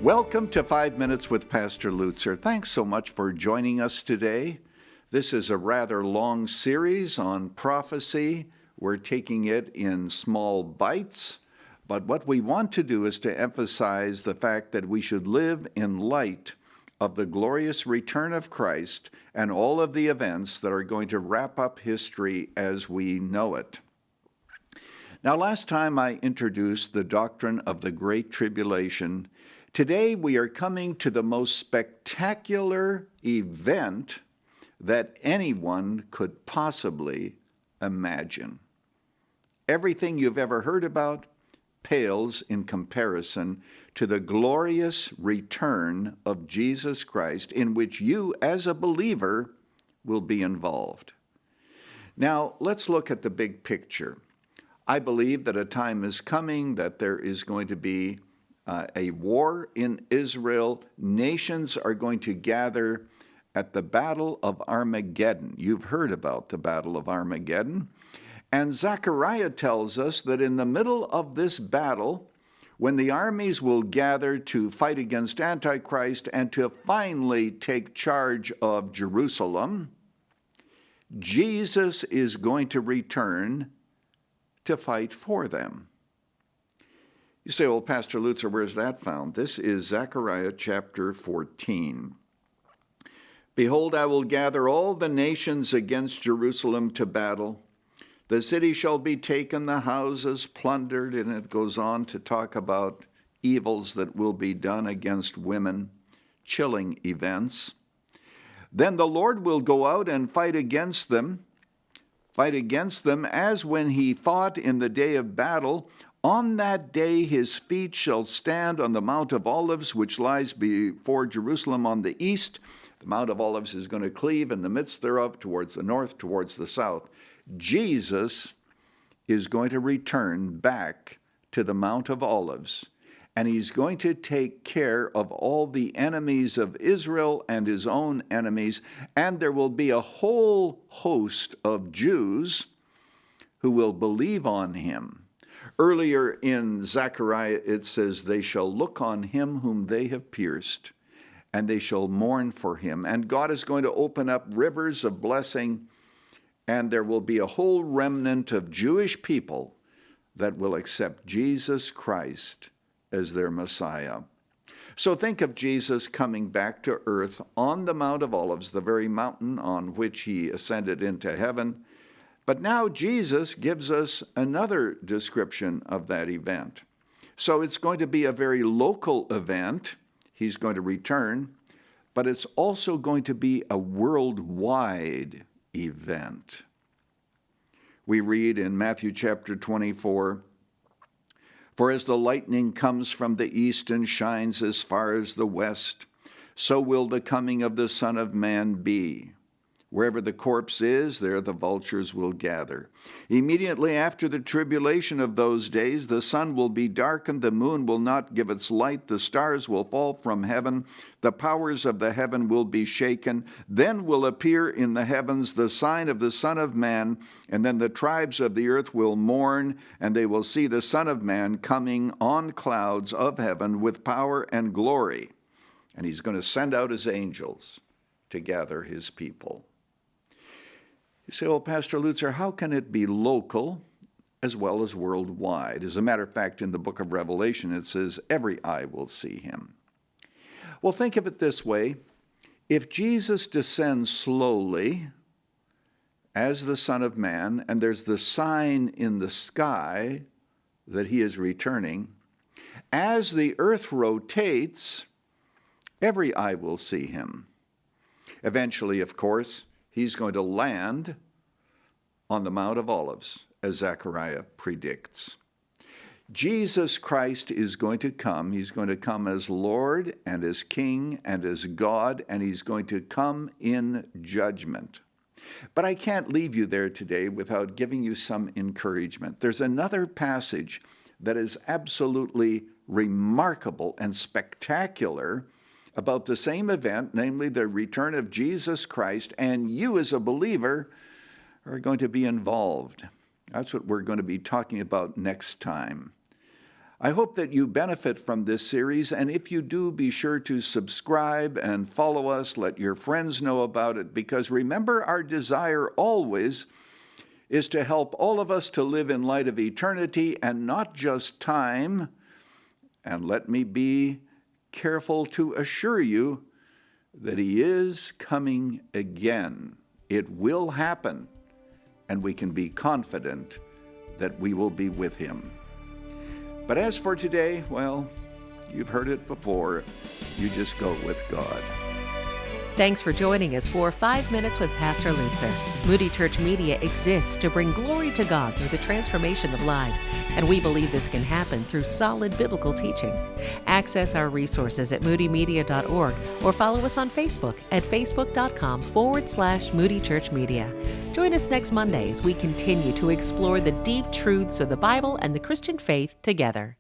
Welcome to 5 Minutes with Pastor Lutzer. Thanks so much for joining us today. This is a rather long series on prophecy. We're taking it in small bites, but what we want to do is to emphasize the fact that we should live in light of the glorious return of Christ and all of the events that are going to wrap up history as we know it. Now, last time I introduced the doctrine of the Great Tribulation. Today we are coming to the most spectacular event that anyone could possibly imagine. Everything you've ever heard about pales in comparison to the glorious return of Jesus Christ, in which you as a believer will be involved. Now, let's look at the big picture. I believe that a time is coming that there is going to be a war in Israel. Nations are going to gather at the Battle of Armageddon. You've heard about the Battle of Armageddon. And Zechariah tells us that in the middle of this battle, when the armies will gather to fight against Antichrist and to finally take charge of Jerusalem, Jesus is going to return to fight for them. You say, well, Pastor Lutzer, where's that found? This is Zechariah chapter 14. Behold, I will gather all the nations against Jerusalem to battle. The city shall be taken, the houses plundered, and it goes on to talk about evils that will be done against women, chilling events. Then the Lord will go out and fight against them as when he fought in the day of battle. On that day his feet shall stand on the Mount of Olives, which lies before Jerusalem on the east. The Mount of Olives is going to cleave in the midst thereof towards the north, towards the south. Jesus is going to return back to the Mount of Olives, and he's going to take care of all the enemies of Israel and his own enemies, and there will be a whole host of Jews who will believe on him. Earlier in Zechariah, it says, they shall look on him whom they have pierced, and they shall mourn for him. And God is going to open up rivers of blessing, and there will be a whole remnant of Jewish people that will accept Jesus Christ as their Messiah. So think of Jesus coming back to earth on the Mount of Olives, the very mountain on which he ascended into heaven. But now Jesus gives us another description of that event. So it's going to be a very local event. He's going to return, but it's also going to be a worldwide event. We read in Matthew chapter 24, for as the lightning comes from the east and shines as far as the west, so will the coming of the Son of Man be. Wherever the corpse is, there the vultures will gather. Immediately after the tribulation of those days, the sun will be darkened, the moon will not give its light, the stars will fall from heaven, the powers of the heaven will be shaken. Then will appear in the heavens the sign of the Son of Man, and then the tribes of the earth will mourn, and they will see the Son of Man coming on clouds of heaven with power and glory. And he's going to send out his angels to gather his people. You say, well, Pastor Lutzer, how can it be local as well as worldwide? As a matter of fact, in the book of Revelation, it says, every eye will see him. Well, think of it this way. If Jesus descends slowly as the Son of Man, and there's the sign in the sky that he is returning, as the earth rotates, every eye will see him. Eventually, of course, he's going to land on the Mount of Olives, as Zechariah predicts. Jesus Christ is going to come. He's going to come as Lord and as King and as God, and he's going to come in judgment. But I can't leave you there today without giving you some encouragement. There's another passage that is absolutely remarkable and spectacular about the same event, namely the return of Jesus Christ, and you as a believer are going to be involved. That's what we're going to be talking about next time. I hope that you benefit from this series, and if you do, be sure to subscribe and follow us. Let your friends know about it, because remember, our desire always is to help all of us to live in light of eternity and not just time. And let me be careful to assure you that He is coming again. It will happen, and we can be confident that we will be with Him. But as for today, well, you've heard it before. You just go with God. Thanks for joining us for 5 Minutes with Pastor Lutzer. Moody Church Media exists to bring glory to God through the transformation of lives, and we believe this can happen through solid biblical teaching. Access our resources at moodymedia.org or follow us on Facebook at facebook.com/Moody Church Media. Join us next Monday as we continue to explore the deep truths of the Bible and the Christian faith together.